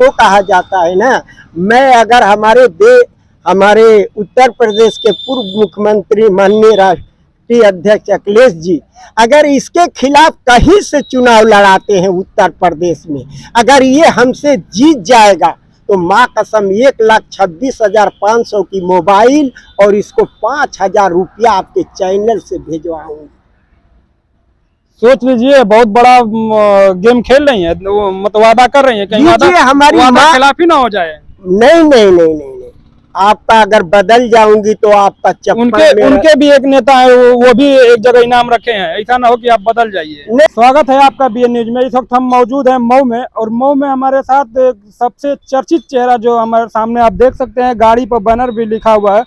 उसको कहा जाता है ना। मैं अगर हमारे उत्तर प्रदेश के पूर्व मुख्यमंत्री माननीय राष्ट्रीय अध्यक्ष अखिलेश जी अगर इसके खिलाफ कहीं से चुनाव लड़ाते हैं उत्तर प्रदेश में, अगर ये हमसे जीत जाएगा तो माँ कसम 1,26,500 की मोबाइल और इसको 5,000 रुपया आपके चैनल से भेजवाऊंगा। सोच लीजिए, बहुत बड़ा गेम खेल रही है, मतलब वादा कर रही है, कहीं हमारी वादा खिलाफी ना हो जाए। नहीं नहीं नहीं नहीं नहीं, आपका अगर बदल जाऊंगी तो आपका चप्पल उनके भी एक नेता है, वो भी एक जगह इनाम रखे हैं, ऐसा ना हो कि आप बदल जाइए। स्वागत है आपका बीएन न्यूज में। इस वक्त हम मौजूद हैं मऊ में, और मऊ में हमारे साथ एक सबसे चर्चित चेहरा जो हमारे सामने आप देख सकते हैं, गाड़ी पर बैनर भी लिखा हुआ है,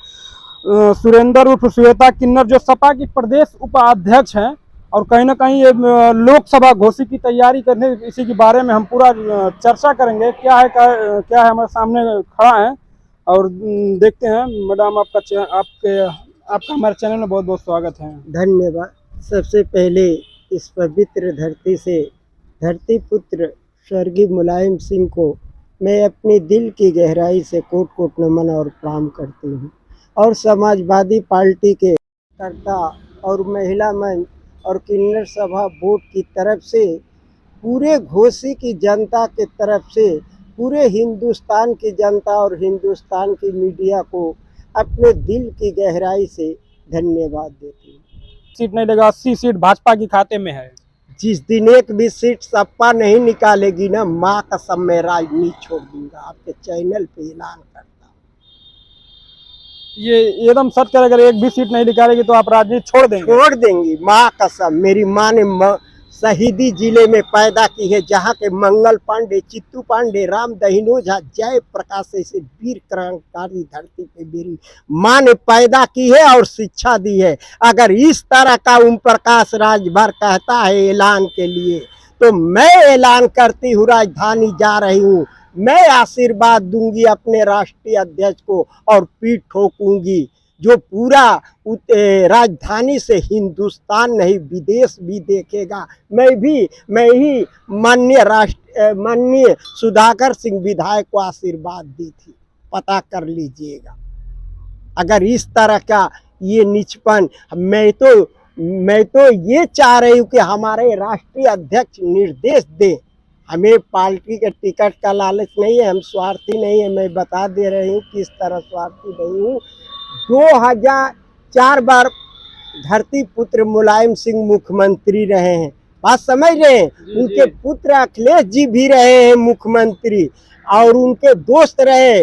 सुरेंद्र उर्फ श्वेता किन्नर, जो सपा की प्रदेश उपाध्यक्ष हैं, और कहीं ना कहीं ये लोकसभा घोषित की तैयारी करने, इसी के बारे में हम पूरा चर्चा करेंगे। क्या है हमारे सामने खड़ा है, और देखते हैं। मैडम, आपका हमारे चैनल में बहुत बहुत स्वागत है। धन्यवाद। सबसे पहले इस पवित्र धरती से धरती पुत्र स्वर्गीय मुलायम सिंह को मैं अपने दिल की गहराई से कोट कोट नमन और प्रणाम करती हूँ, और समाजवादी पार्टी के कर्ता और महिला मंच और किन्नर सभा बोर्ड की तरफ से, पूरे घोसी की जनता की तरफ से, पूरे हिंदुस्तान की जनता और हिंदुस्तान की मीडिया को अपने दिल की गहराई से धन्यवाद देती हूँ। सीट नहीं लगा, 80 सीट भाजपा के खाते में है। जिस दिन एक भी सीट सपा नहीं निकालेगी ना, माँ कसम मैं राजनीति छोड़ दूंगा। आपके चैनल पे ऐलान करता हूँ, ये एकदम सच कर, अगर एक भी सीट नहीं निकालेगी तो आप राजनीति छोड़ देंगी। माँ कसम, मेरी माँ ने शहीदी जिले में पैदा की है, जहाँ के मंगल पांडे, चित्तू पांडे, राम दहिनो झा, जय प्रकाश ऐसे वीर क्रांतिकारी धरती पे मेरी माँ ने पैदा की है और शिक्षा दी है। अगर इस तरह का ओम प्रकाश राजभर कहता है ऐलान के लिए, तो मैं ऐलान करती हूँ, राजधानी जा रही हूँ। मैं आशीर्वाद दूंगी अपने राष्ट्रीय अध्यक्ष को और पीठ ठोकूंगी, जो पूरा राजधानी से हिंदुस्तान नहीं विदेश भी देखेगा। मैं ही माननीय सुधाकर सिंह विधायक को आशीर्वाद दी थी, पता कर लीजिएगा। अगर इस तरह का ये नीचपन, मैं तो ये चाह रही हूँ कि हमारे राष्ट्रीय अध्यक्ष निर्देश दें। हमें पार्टी के टिकट का लालच नहीं है, हम स्वार्थी नहीं है। मैं बता दे रही हूँ किस तरह स्वार्थी नहीं हूँ। 2004 बार धरती पुत्र मुलायम सिंह मुख्यमंत्री रहे हैं, बात समझ रहे हैं। उनके पुत्र अखिलेश जी भी रहे हैं मुख्यमंत्री, और उनके दोस्त रहे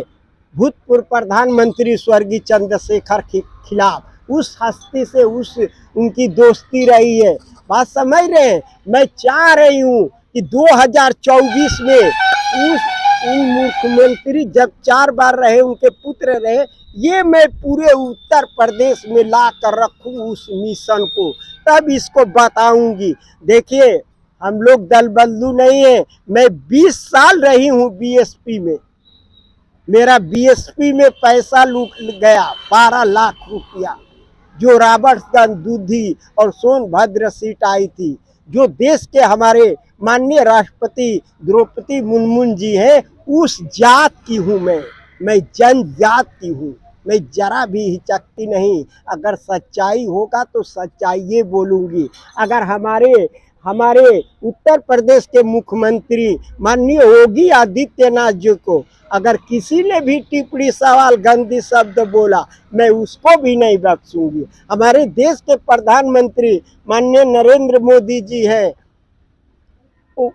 भूतपूर्व प्रधानमंत्री स्वर्गीय चंद्रशेखर खिलाफ, उस हस्ती से उनकी दोस्ती रही है, बात समझ रहे हैं। मैं चाह रही हूँ कि 2024 में उन मुख्यमंत्री जब 4 बार रहे, उनके पुत्र रहे, ये मैं पूरे उत्तर प्रदेश में ला कर रखूँ उस मिशन को, तब इसको बताऊंगी। देखिए, हम लोग दल बदलू नहीं है। मैं 20 साल रही हूँ बीएसपी में, मेरा बीएसपी में पैसा लूट गया 12 लाख रुपया, जो रॉबर्ट्सगंज, दूधी और सोनभद्र सीट आई थी, जो देश के हमारे माननीय राष्ट्रपति द्रौपदी मुर्मू जी हैं, उस जात की हूँ मैं जनजात की हूँ। मैं जरा भी हिचकती नहीं। अगर सच्चाई होगा तो सच्चाई बोलूँगी। अगर हमारे उत्तर प्रदेश के मुख्यमंत्री माननीय योगी आदित्यनाथ जी को अगर किसी ने भी टिप्पणी, सवाल, गंदी शब्द बोला, मैं उसको भी नहीं बख्शूंगी। हमारे देश के प्रधानमंत्री माननीय नरेंद्र मोदी जी हैं,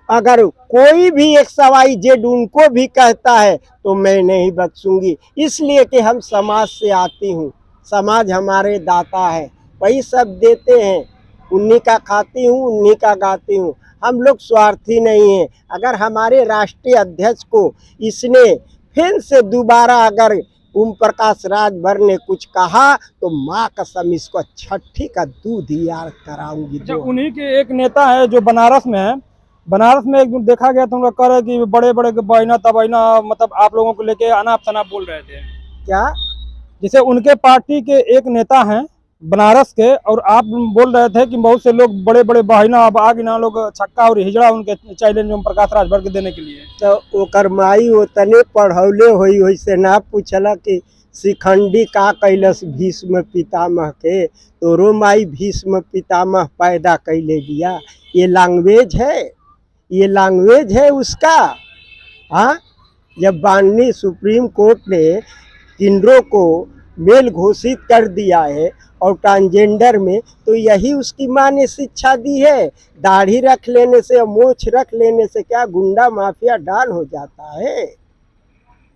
अगर कोई भी XYZ उनको भी कहता है तो मैं नहीं बख्शूंगी, इसलिए कि हम समाज से आती हूँ। समाज हमारे दाता है, वही सब देते हैं, उन्हीं का खाती हूँ, उन्हीं का गाती हूँ। हम लोग स्वार्थी नहीं हैं। अगर हमारे राष्ट्रीय अध्यक्ष को इसने फिर से दोबारा अगर ओम प्रकाश राजभर ने कुछ कहा तो माँ कसम इसको छठी का दूध ही यार कराऊंगी। उन्हीं के एक नेता है जो बनारस में है, बनारस में एक दिन देखा गया तो उनका कह कि बड़े बड़े बहना तबैना, मतलब आप लोगों को लेके अनाप शनाप बोल रहे थे। क्या? जैसे उनके पार्टी के एक नेता हैं बनारस के, और आप बोल रहे थे कि बहुत से लोग बड़े बड़े बहिना अब आगे ना लोग छक्का और हिजड़ा उनके चैलेंज ओम प्रकाश राजभर के देने के लिए। तो ओकर माई ओतने पढ़ौले होई से ना पूछला कि शिखंडी का कैलस भीष्म पितामह के, तोरो माई भीष्म पितामह पैदा कैले दिया। ये लैंग्वेज है, ये लैंग्वेज है उसका। हाँ, जब माननीय सुप्रीम कोर्ट ने किन्नरों को मेल घोषित कर दिया है और ट्रांसजेंडर में, तो यही उसकी माँ ने शिक्षा दी है। दाढ़ी रख लेने से, मोछ रख लेने से क्या गुंडा माफिया डॉन हो जाता है?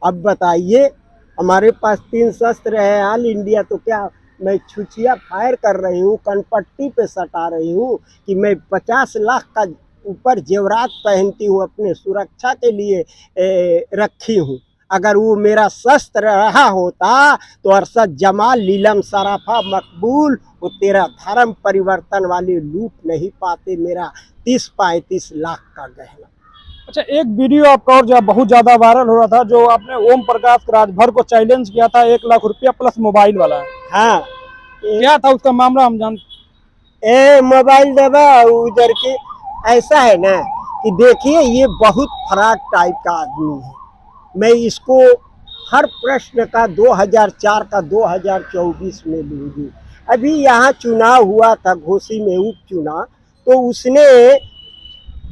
अब बताइए, हमारे पास 3 शस्त्र है ऑल इंडिया, तो क्या मैं छुछिया फायर कर रही हूँ, कनपट्टी पे सटा रही हूँ कि मैं 50 लाख का ऊपर जेवरात पहनती हूँ, अपने सुरक्षा के लिए रखी हूँ। अगर वो मेरा शस्त्र रहा होता तो अरशद जमाल, नीलम सराफा, मकबूल वो तेरा धर्म परिवर्तन वाले लूट नहीं पाते मेरा 30-35 लाख का गहना। अच्छा, एक वीडियो आपका और जो बहुत ज्यादा वायरल हो रहा था, जो आपने ओम प्रकाश राजभर को चैलेंज किया था 1 लाख रुपया प्लस मोबाइल वाला। हाँ, क्या था उसका मामला, हम जान। मोबाइल दबा उधर के। ऐसा है ना कि देखिए, ये बहुत फ्रॉड टाइप का आदमी है। मैं इसको हर प्रश्न का 2004 का 2024 में लूँगी। अभी यहाँ चुनाव हुआ था घोसी में, उपचुनाव, तो उसने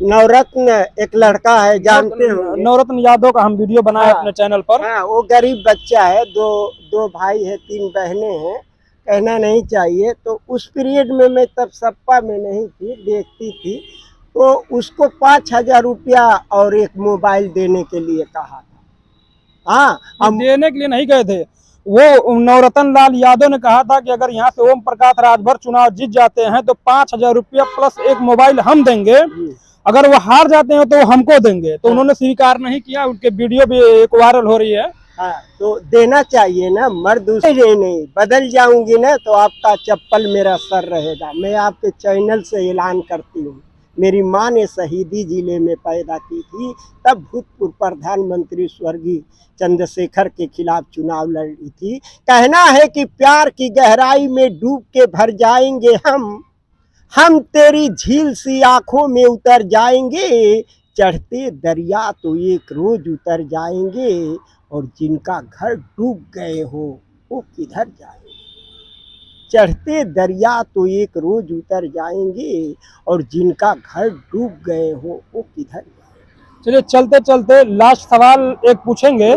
नवरत्न, एक लड़का है, जानते हो नवरत्न यादव का हम वीडियो बनाए अपने चैनल पर। हाँ, वो गरीब बच्चा है, दो भाई है, 3 बहनें हैं, कहना नहीं चाहिए। तो उस पीरियड में मैं तब सपा में नहीं थी, देखती थी, तो उसको 5000 रुपया और एक मोबाइल देने के लिए कहा था। हाँ, हम देने के लिए नहीं गए थे, वो नवरत्न लाल यादव ने कहा था कि अगर यहाँ से ओम प्रकाश राजभर चुनाव जीत जाते हैं तो 5000 रुपया प्लस एक मोबाइल हम देंगे, अगर वो हार जाते हैं तो हमको देंगे। तो उन्होंने स्वीकार नहीं किया, उनके वीडियो भी एक वायरल हो रही है। हाँ, तो देना चाहिए ना, मर्द नहीं बदल जाऊंगी ना तो आपका चप्पल मेरा सर रहेगा। मैं आपके चैनल से ऐलान करती हूँ, मेरी माँ ने शहीदी जिले में पैदा की थी, तब भूतपूर्व प्रधानमंत्री स्वर्गीय चंद्रशेखर के खिलाफ चुनाव लड़ी थी। कहना है कि प्यार की गहराई में डूब के भर जाएंगे हम तेरी झील सी आंखों में उतर जाएंगे, चढ़ते दरिया तो एक रोज उतर जाएंगे, और जिनका घर डूब गए हो वो किधर जाएंगे। चढ़ते दरिया तो एक रोज उतर जाएंगे, और जिनका घर डूब गए हो वो किधर जाएंगे। चलिए, चलते चलते लास्ट सवाल एक पूछेंगे।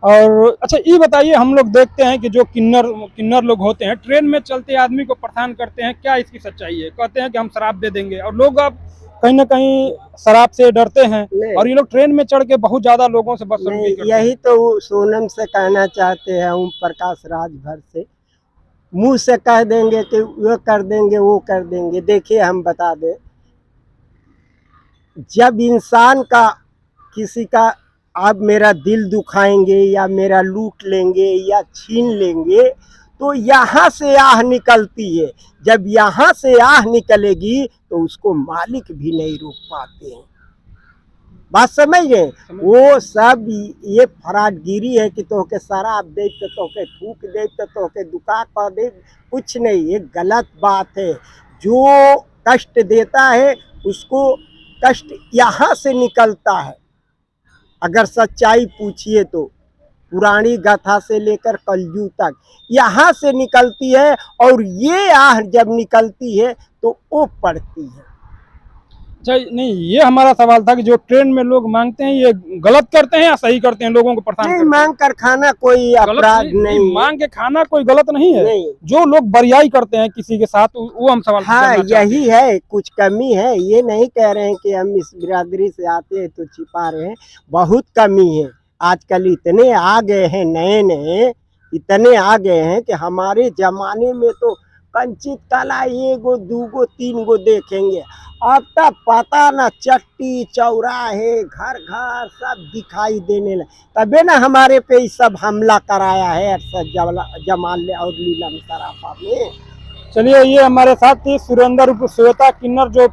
और अच्छा, ये बताइए, हम लोग देखते हैं कि जो किन्नर लोग होते हैं, ट्रेन में चलते आदमी को परेशान करते हैं, क्या इसकी सच्चाई है? कहते हैं कि हम शराब दे देंगे, और लोग अब कहीं ना कहीं शराब से डरते हैं, और ये लोग ट्रेन में चढ़ के बहुत ज्यादा लोगों से बदसलूकी करते हैं। यही तो सोनम से कहना चाहते हैं, ओम प्रकाश राजभर से। मुंह से कह देंगे कि वो कर देंगे, वो कर देंगे। देखिए, हम बता दें, जब इंसान का किसी का आप मेरा दिल दुखाएंगे या मेरा लूट लेंगे या छीन लेंगे, तो यहाँ से आह निकलती है। जब यहाँ से आह निकलेगी तो उसको मालिक भी नहीं रोक पाते हैं। बात समझ गए? वो सब ये फराडगिरी है कि तोहके शराब दे तो तोहके थूक दे तो तोहके दुका कर दे, कुछ नहीं, ये गलत बात है। जो कष्ट देता है उसको कष्ट यहाँ से निकलता है। अगर सच्चाई पूछिए तो पुरानी गाथा से लेकर कलयुग तक यहाँ से निकलती है, और ये आह जब निकलती है तो वो पड़ती है। अच्छा, नहीं, ये हमारा सवाल था कि जो ट्रेन में लोग मांगते हैं, ये गलत करते हैं या सही करते हैं? लोगों को परेशान नहीं, करते हैं? मांग कर खाना कोई अपराध नहीं, मांग के खाना कोई गलत नहीं है। नहीं। जो लोग बरियाई करते हैं किसी के साथ, वो हम सवाल हाँ, यही है, कुछ कमी है। ये नहीं कह रहे हैं कि हम इस बिरादरी से आते हैं तो छिपा रहे हैं, बहुत कमी है। आजकल इतने आ गए हैं, नए इतने आ गए हैं कि हमारे जमाने में तो कंचित कला 1 गो 2 गो 3 गो देखेंगे, अब तक पता न चट्टी चौराहे घर घर सब दिखाई देने लगे। तबे ना हमारे पे सब हमला कराया है अरशद जमाल और नीलम सराफा में। चलिए, ये हमारे साथ थी सुरेंद्र उर्फ श्वेता किन्नर, जो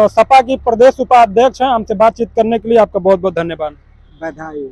सपा की प्रदेश उपाध्यक्ष हैं। हमसे बातचीत करने के लिए आपका बहुत बहुत धन्यवाद। बधाई।